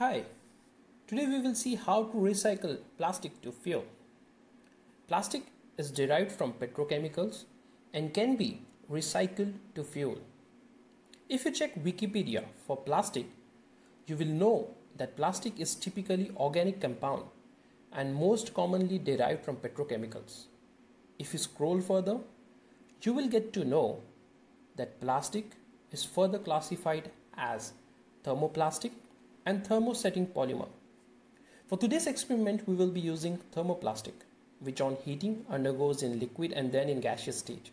Hi, today we will see how to recycle plastic to fuel. Plastic is derived from petrochemicals and can be recycled to fuel. If you check Wikipedia for plastic, you will know that plastic is typically organic compound and most commonly derived from petrochemicals. If you scroll further, you will get to know that plastic is further classified as thermoplastic and thermosetting polymer. For today's experiment, we will be using thermoplastic, which on heating undergoes in liquid and then in gaseous stage.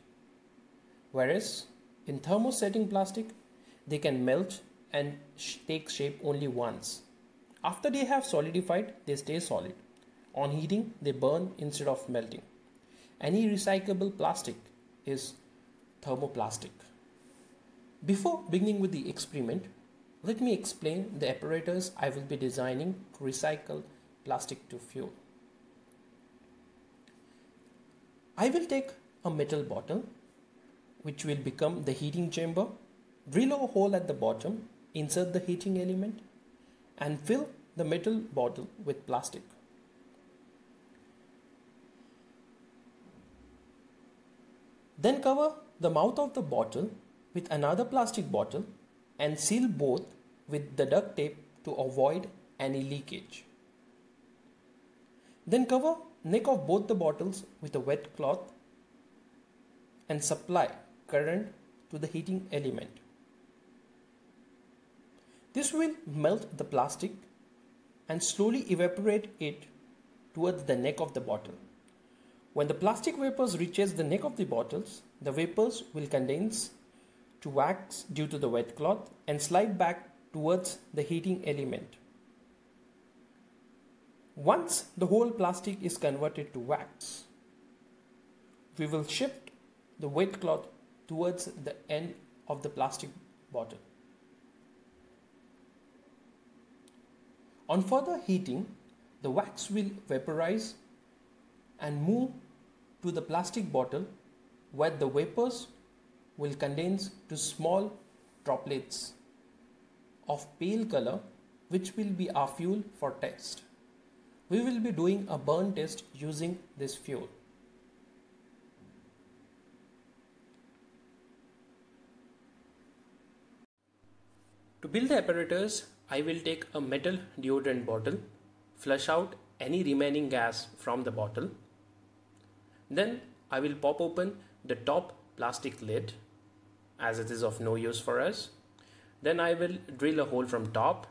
Whereas in thermosetting plastic, they can melt and take shape only once. After they have solidified, they stay solid. On heating, they burn instead of melting. Any recyclable plastic is thermoplastic. Before beginning with the experiment, let me explain the apparatus I will be designing to recycle plastic to fuel. I will take a metal bottle, which will become the heating chamber, drill a hole at the bottom, insert the heating element, and fill the metal bottle with plastic. Then cover the mouth of the bottle with another plastic bottle and seal both with the duct tape to avoid any leakage. Then cover neck of both the bottles with a wet cloth and supply current to the heating element. This will melt the plastic and slowly evaporate it towards the neck of the bottle. When the plastic vapors reaches the neck of the bottles, the vapors will condense to wax due to the wet cloth and slide back towards the heating element. Once the whole plastic is converted to wax, we will shift the wet cloth towards the end of the plastic bottle. On further heating, the wax will vaporize and move to the plastic bottle where the vapors will condense to small droplets of pale color, which will be our fuel for test. We will be doing a burn test using this fuel. To build the apparatus, I will take a metal deodorant bottle, flush out any remaining gas from the bottle. Then I will pop open the top plastic lid, as it is of no use for us. Then I will drill a hole from top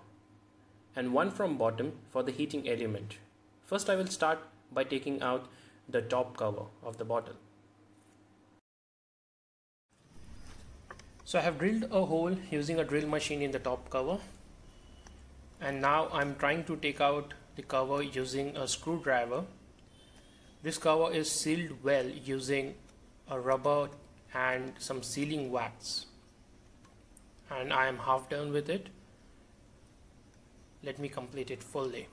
and one from bottom for the heating element. First I will start by taking out the top cover of the bottle. So I have drilled a hole using a drill machine in the top cover, and now I'm trying to take out the cover using a screwdriver. This cover is sealed well using a rubber and some sealing wax, and I am half done with it. Let me complete it fully.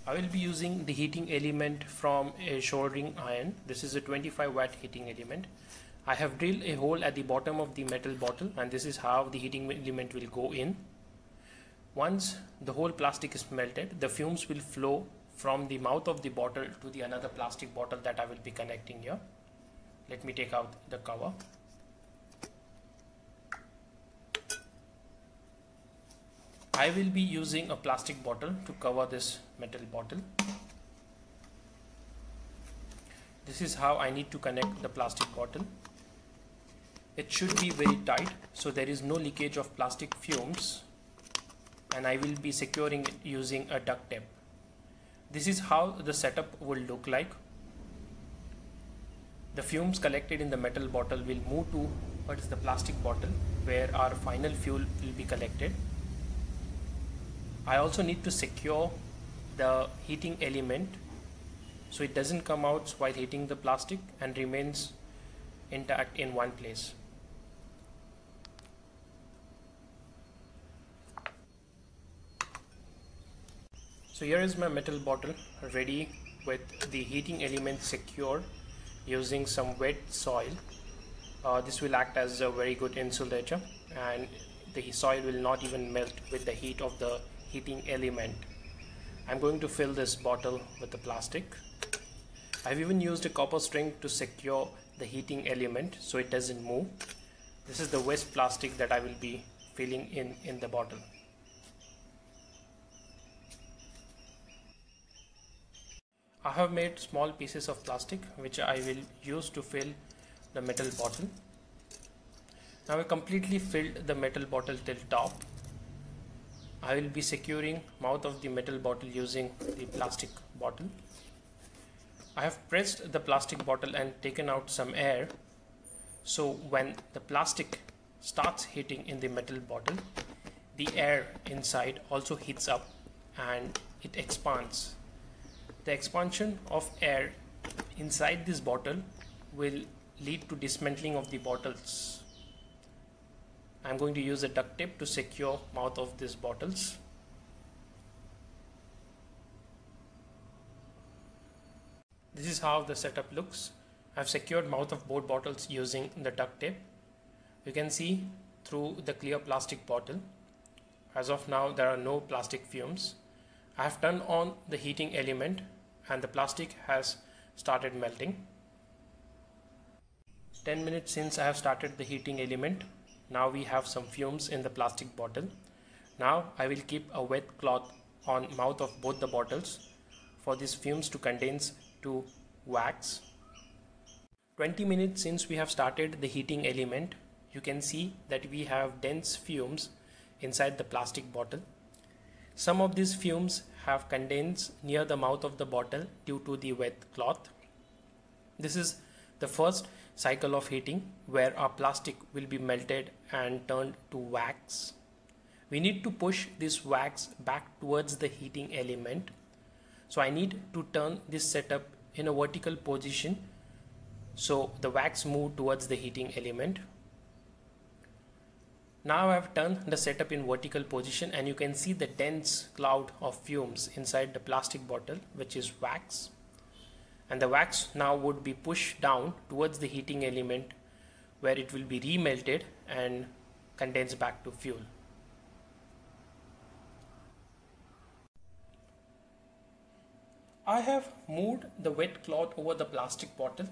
I will be using the heating element from a soldering iron. This is a 25-watt heating element. I have drilled a hole at the bottom of the metal bottle, and this is how the heating element will go in. Once the whole plastic is melted, the fumes will flow from the mouth of the bottle to the another plastic bottle that I will be connecting here. Let me take out the cover. I will be using a plastic bottle to cover this metal bottle. This is how I need to connect the plastic bottle. It should be very tight so there is no leakage of plastic fumes, and I will be securing it using a duct tape. This is how the setup will look like. The fumes collected in the metal bottle will move towards the plastic bottle where our final fuel will be collected. I also need to secure the heating element so it doesn't come out while heating the plastic and remains intact in one place. So here is my metal bottle ready with the heating element secured using some wet soil. This will act as a very good insulator and the soil will not even melt with the heat of the heating element. I'm going to fill this bottle with the plastic. I've even used a copper string to secure the heating element so it doesn't move. This is the waste plastic that I will be filling in the bottle. I have made small pieces of plastic which I will use to fill the metal bottle. Now I completely filled the metal bottle till top. I will be securing mouth of the metal bottle using the plastic bottle. I have pressed the plastic bottle and taken out some air, so when the plastic starts heating in the metal bottle, the air inside also heats up and it expands. The expansion of air inside this bottle will lead to dismantling of the bottles. I'm going to use a duct tape to secure mouth of these bottles. This is how the setup looks. I've secured mouth of both bottles using the duct tape. You can see through the clear plastic bottle. As of now, there are no plastic fumes. I have turned on the heating element and the plastic has started melting. 10 minutes since I have started the heating element. Now we have some fumes in the plastic bottle. Now I will keep a wet cloth on mouth of both the bottles for these fumes to condense to wax. 20 minutes since we have started the heating element, you can see that we have dense fumes inside the plastic bottle. Some of these fumes have condensed near the mouth of the bottle due to the wet cloth. This is the first cycle of heating where our plastic will be melted and turned to wax. We need to push this wax back towards the heating element. So I need to turn this setup in a vertical position so the wax move towards the heating element. Now I have turned the setup in vertical position and you can see the dense cloud of fumes inside the plastic bottle, which is wax. And the wax now would be pushed down towards the heating element where it will be remelted and condensed back to fuel. I have moved the wet cloth over the plastic bottle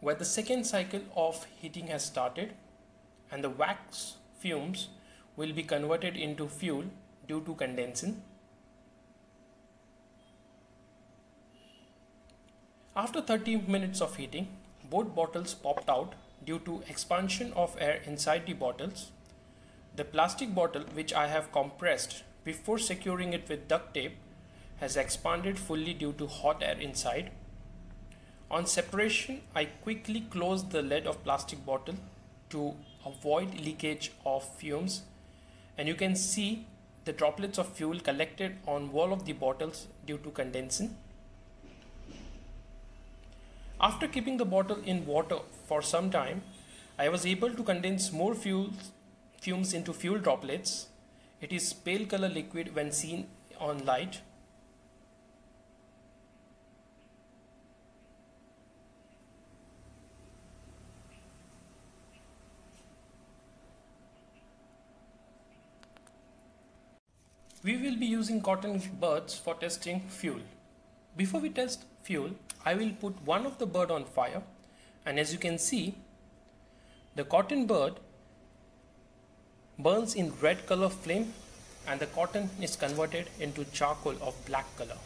where the second cycle of heating has started, and the wax fumes will be converted into fuel due to condensing. After 30 minutes of heating, both bottles popped out due to expansion of air inside the bottles. The plastic bottle, which I have compressed before securing it with duct tape, has expanded fully due to hot air inside. On separation, I quickly closed the lid of plastic bottle to avoid leakage of fumes, and you can see the droplets of fuel collected on wall of the bottles due to condensing. After keeping the bottle in water for some time, I was able to condense more fumes into fuel droplets. It is pale color liquid when seen on light. We will be using cotton buds for testing fuel. Before we test fuel, I will put one of the bird on fire, and as you can see, the cotton bird burns in red color flame and the cotton is converted into charcoal of black color.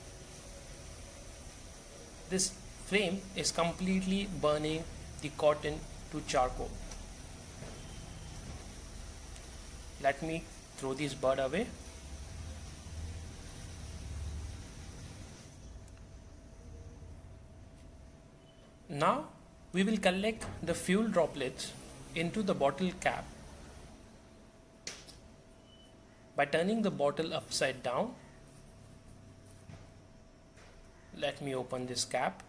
This flame is completely burning the cotton to charcoal. Let me throw this bird away. Now we will collect the fuel droplets into the bottle cap by turning the bottle upside down. Let me open this cap.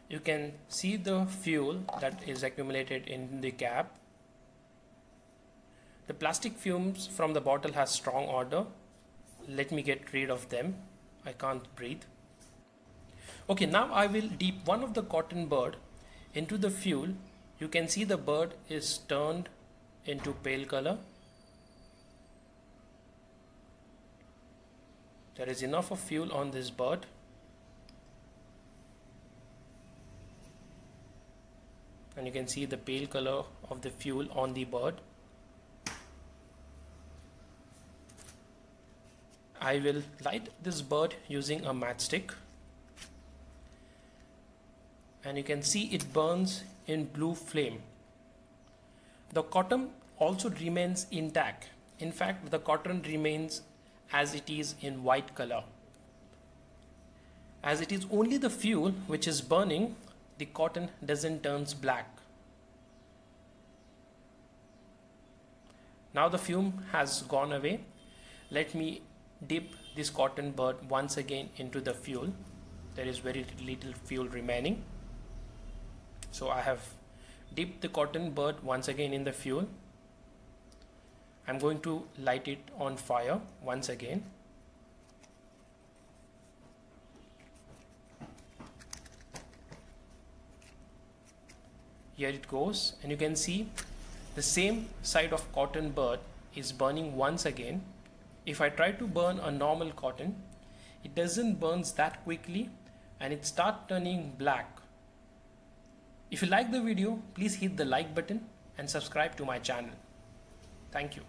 You can see the fuel that is accumulated in the cap. The plastic fumes from the bottle has strong odor. Let me get rid of them. I can't breathe. Okay, now I will dip one of the cotton bud into the fuel, you can see the bird is turned into pale color. There is enough of fuel on this bird. And you can see the pale color of the fuel on the bird. I will light this bird using a matchstick. And you can see it burns in blue flame. The cotton also remains intact. In fact, the cotton remains as it is in white color. As it is only the fuel which is burning, the cotton doesn't turn black. Now the fume has gone away. Let me dip this cotton bird once again into the fuel. There is very little fuel remaining. So I have dipped the cotton bird once again in the fuel. I'm going to light it on fire once again. Here it goes, and you can see the same side of cotton bird is burning once again. If I try to burn a normal cotton, it doesn't burn that quickly and it starts turning black. If you like the video, please hit the like button and subscribe to my channel. Thank you.